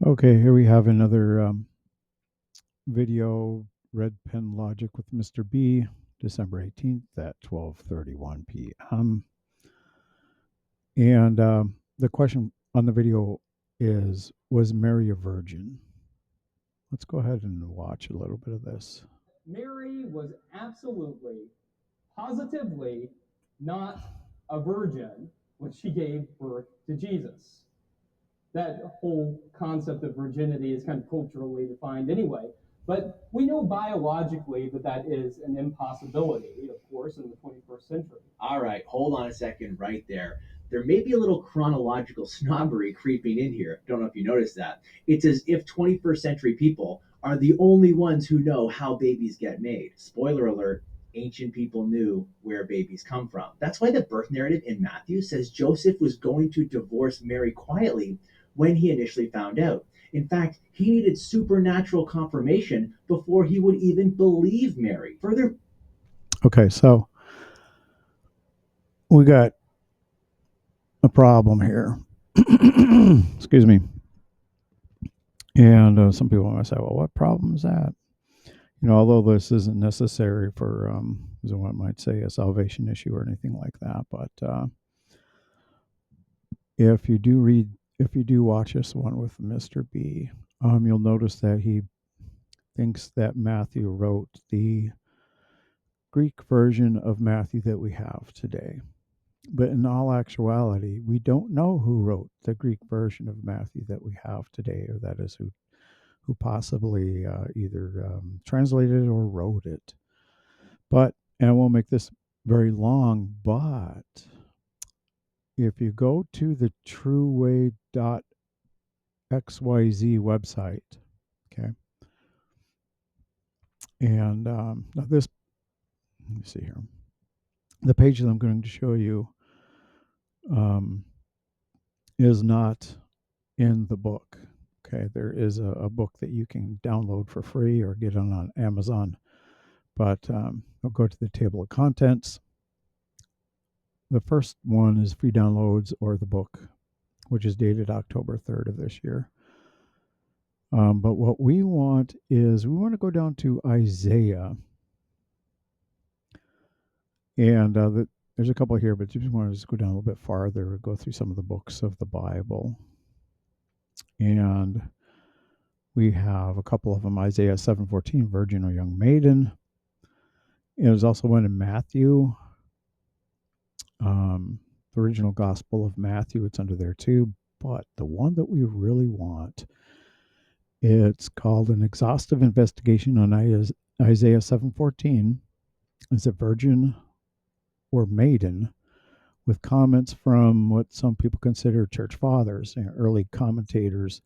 Okay, here we have another video, Red Pen Logic with Mr. B, December 18th at 12:31 p.m. And the question on the video is, was Mary a virgin? Let's go ahead and watch a little bit of this. Mary was absolutely, positively not a virgin when she gave birth to Jesus. That whole concept of virginity is kind of culturally defined anyway. But we know biologically that that is an impossibility, of course, in the 21st century. All right, hold on a second right there. There may be a little chronological snobbery creeping in here. Don't know if you noticed that. It's as if 21st century people are the only ones who know how babies get made. Spoiler alert, ancient people knew where babies come from. That's why the birth narrative in Matthew says Joseph was going to divorce Mary quietly when he initially found out. In fact, he needed supernatural confirmation before he would even believe Mary. Further. Okay, so we got a problem here. Excuse me. And some people might say, well, what problem is that? Although this isn't necessary for, as one might say, a salvation issue or anything like that, but if you do read, if you do watch this one with Mr. B, you'll notice that he thinks that Matthew wrote the Greek version of Matthew that we have today. But in all actuality, we don't know who wrote the Greek version of Matthew that we have today, or that is who possibly either translated it or wrote it. But, and I won't make this very long, but if you go to the trueway.xyz website, okay, and now this, let me see here, the page that I'm going to show you um, is not in the book. Okay, there is a book that you can download for free or get on Amazon. But I'll go to the table of contents. The first one is free downloads or the book, which is dated October 3rd of this year. But what we want is we want to go down to Isaiah. And there's a couple here, but you just want to just go down a little bit farther, go through some of the books of the Bible. And we have a couple of them, Isaiah 7:14, virgin or young maiden. And there's also one in Matthew, the original Gospel of Matthew. It's under there too. But the one that we really want, it's called An Exhaustive Investigation on Isaiah 7:14. Is it virgin or maiden? With comments from what some people consider church fathers and early commentators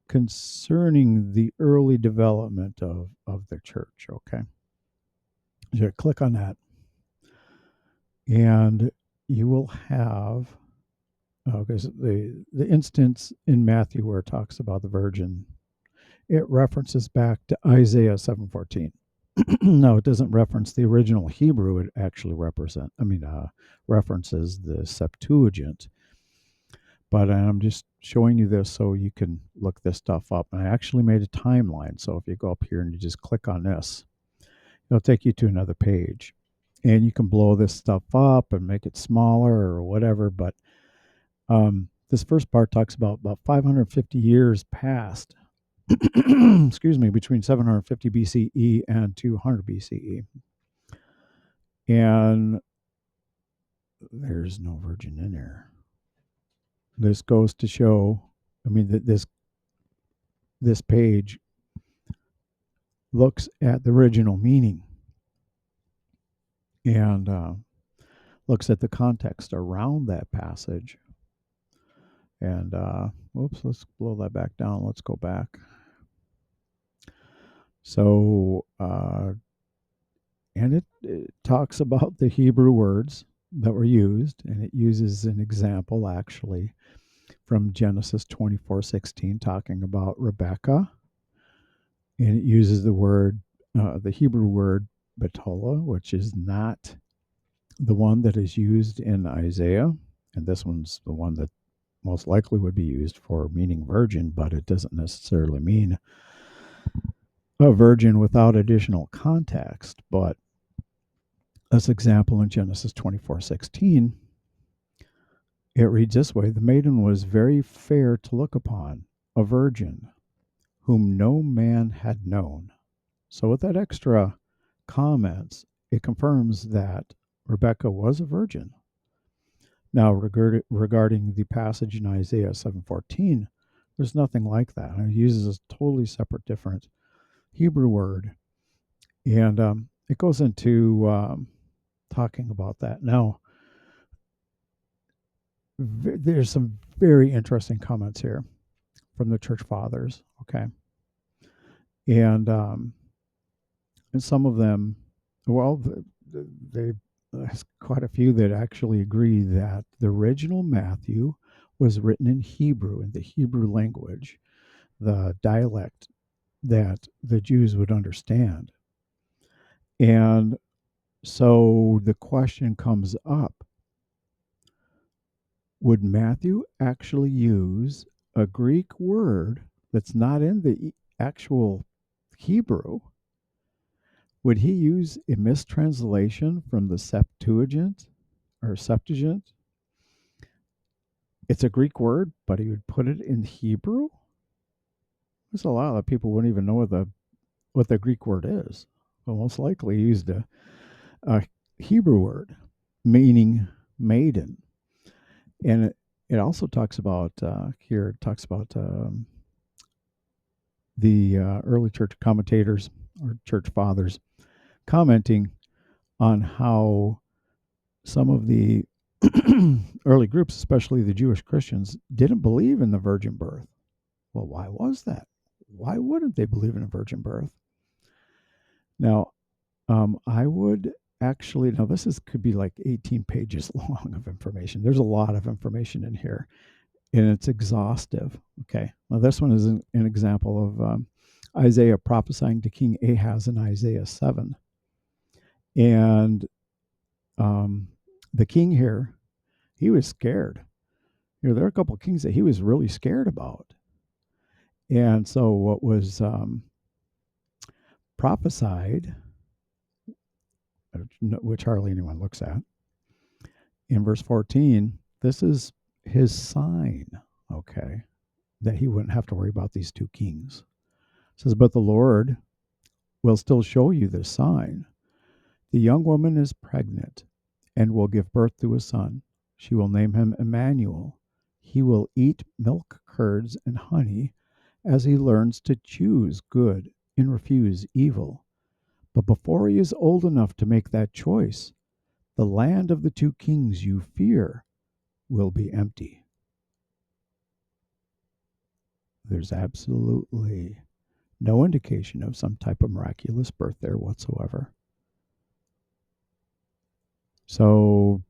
concerning the early development of the church. Okay. So click on that. And you will have, because the instance in Matthew where it talks about the virgin, it references back to Isaiah 7:14. No, it doesn't reference the original Hebrew. It actually references the Septuagint. But I'm just showing you this so you can look this stuff up. And I actually made a timeline. So if you go up here and you just click on this, it'll take you to another page. And you can blow this stuff up and make it smaller or whatever. But this first part talks about 550 years past, excuse me, between 750 BCE and 200 BCE. And there's no virgin in there. This goes to show, that this page looks at the original meaning and looks at the context around that passage. And let's blow that back down. Let's go back. So, and it talks about the Hebrew words that were used, and it uses an example actually from Genesis 24:16, talking about Rebecca, and it uses the Hebrew word Betola, which is not the one that is used in Isaiah, and this one's the one that most likely would be used for meaning virgin, but it doesn't necessarily mean a virgin without additional context. But this example in Genesis 24:16, it reads this way: the maiden was very fair to look upon, a virgin, whom no man had known. So with that extra comments, it confirms that Rebecca was a virgin. Now, regarding the passage in Isaiah 7:14, there's nothing like that. It uses a totally separate, different Hebrew word, and it goes into talking about that. Now, there's some very interesting comments here from the church fathers. Okay, and some of them, well, they there's quite a few that actually agree that the original Matthew was written in Hebrew, in the Hebrew language, the dialect that the Jews would understand. And so the question comes up, would Matthew actually use a Greek word that's not in the actual Hebrew? Would he use a mistranslation from the Septuagint or Septuagint? It's a Greek word, but he would put it in Hebrew? There's a lot of people wouldn't even know what the Greek word is. Well, most likely he used a Hebrew word meaning maiden. And it also talks about the early church commentators or church fathers commenting on how some of the early groups, especially the Jewish Christians, didn't believe in the virgin birth. Well, why was that? Why wouldn't they believe in a virgin birth? Now, I would actually, now this could be like 18 pages long of information. There's a lot of information in here, and it's exhaustive. Okay, well, this one is an example of Isaiah prophesying to King Ahaz in Isaiah 7. And the king here, he was scared. There are a couple of kings that he was really scared about. And so what was prophesied, which hardly anyone looks at, in verse 14, this is his sign, okay, that he wouldn't have to worry about these two kings. It says, but the Lord will still show you this sign. The young woman is pregnant and will give birth to a son. She will name him Emmanuel. He will eat milk curds and honey as he learns to choose good and refuse evil. But before he is old enough to make that choice, the land of the two kings you fear will be empty. There's absolutely no indication of some type of miraculous birth there whatsoever. So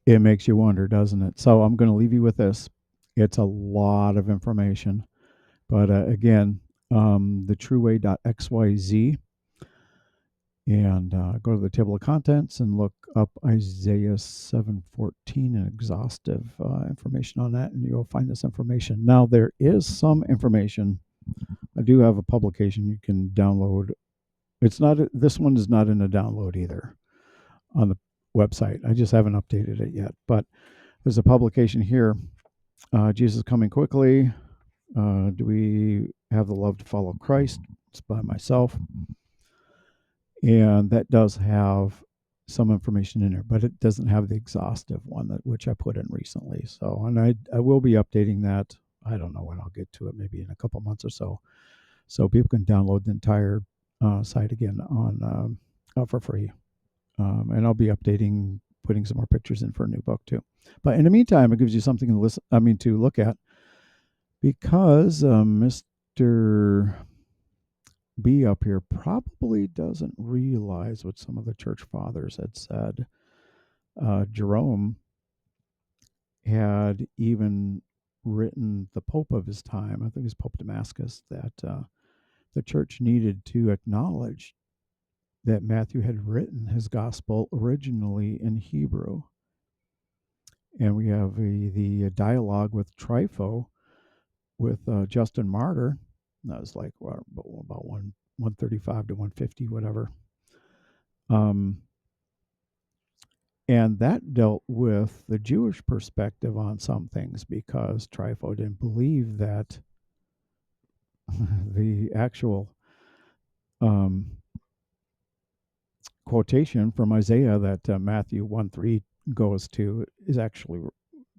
it makes you wonder, doesn't it? So I'm going to leave you with this. It's a lot of information. But again, thetrueway.xyz, and go to the table of contents and look up Isaiah 7:14 and exhaustive information on that, and you'll find this information. Now, there is some information. I do have a publication you can download. It's not, this one is not in a download either on the website. I just haven't updated it yet. But there's a publication here, Jesus Coming Quickly. Do we have the love to follow Christ? It's by myself. And that does have some information in there, but it doesn't have the exhaustive one which I put in recently. So, and I will be updating that. I don't know when I'll get to it, maybe in a couple months or so. So people can download the entire site again on for free. And I'll be updating, putting some more pictures in for a new book too. But in the meantime, it gives you something to look at, because Mr. B up here probably doesn't realize what some of the church fathers had said. Jerome had even written the Pope of his time, I think it was Pope Damascus, that the church needed to acknowledge that Matthew had written his gospel originally in Hebrew. And we have the dialogue with Trypho with Justin Martyr. That was like what, about 135 to 150, whatever. And that dealt with the Jewish perspective on some things because Trypho didn't believe that the actual quotation from Isaiah that Matthew 1:3 goes to is actually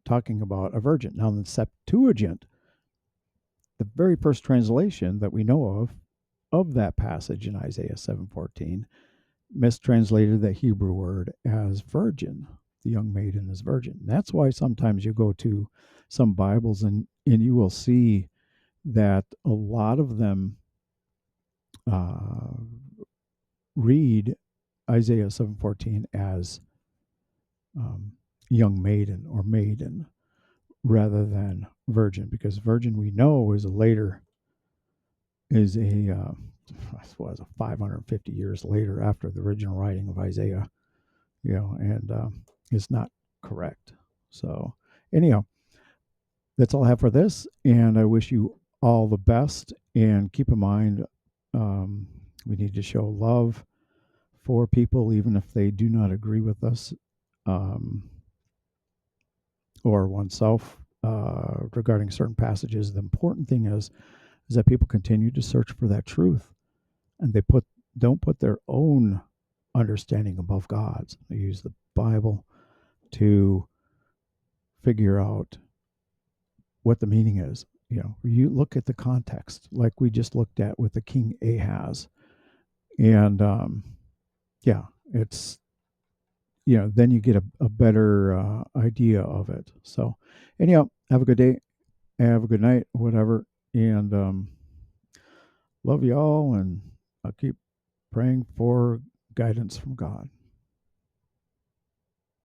talking about a virgin. Now, in the Septuagint, the very first translation that we know of that passage in Isaiah 7:14 mistranslated the Hebrew word as virgin. The young maiden is virgin. That's why sometimes you go to some Bibles and you will see that a lot of them read Isaiah 7:14 as young maiden or maiden rather than virgin, because virgin we know is a was a 550 years later after the original writing of Isaiah, and it's not correct. So anyhow, that's all I have for this, and I wish you all the best. And keep in mind, we need to show love for people, even if they do not agree with us, or oneself regarding certain passages. The important thing is that people continue to search for that truth, and they don't put their own understanding above God's. They use the Bible to figure out what the meaning is. You look at the context, like we just looked at with the King Ahaz, and it's then you get a better idea of it. So, anyhow, have a good day, have a good night, whatever, and love you all, and I'll keep praying for guidance from God.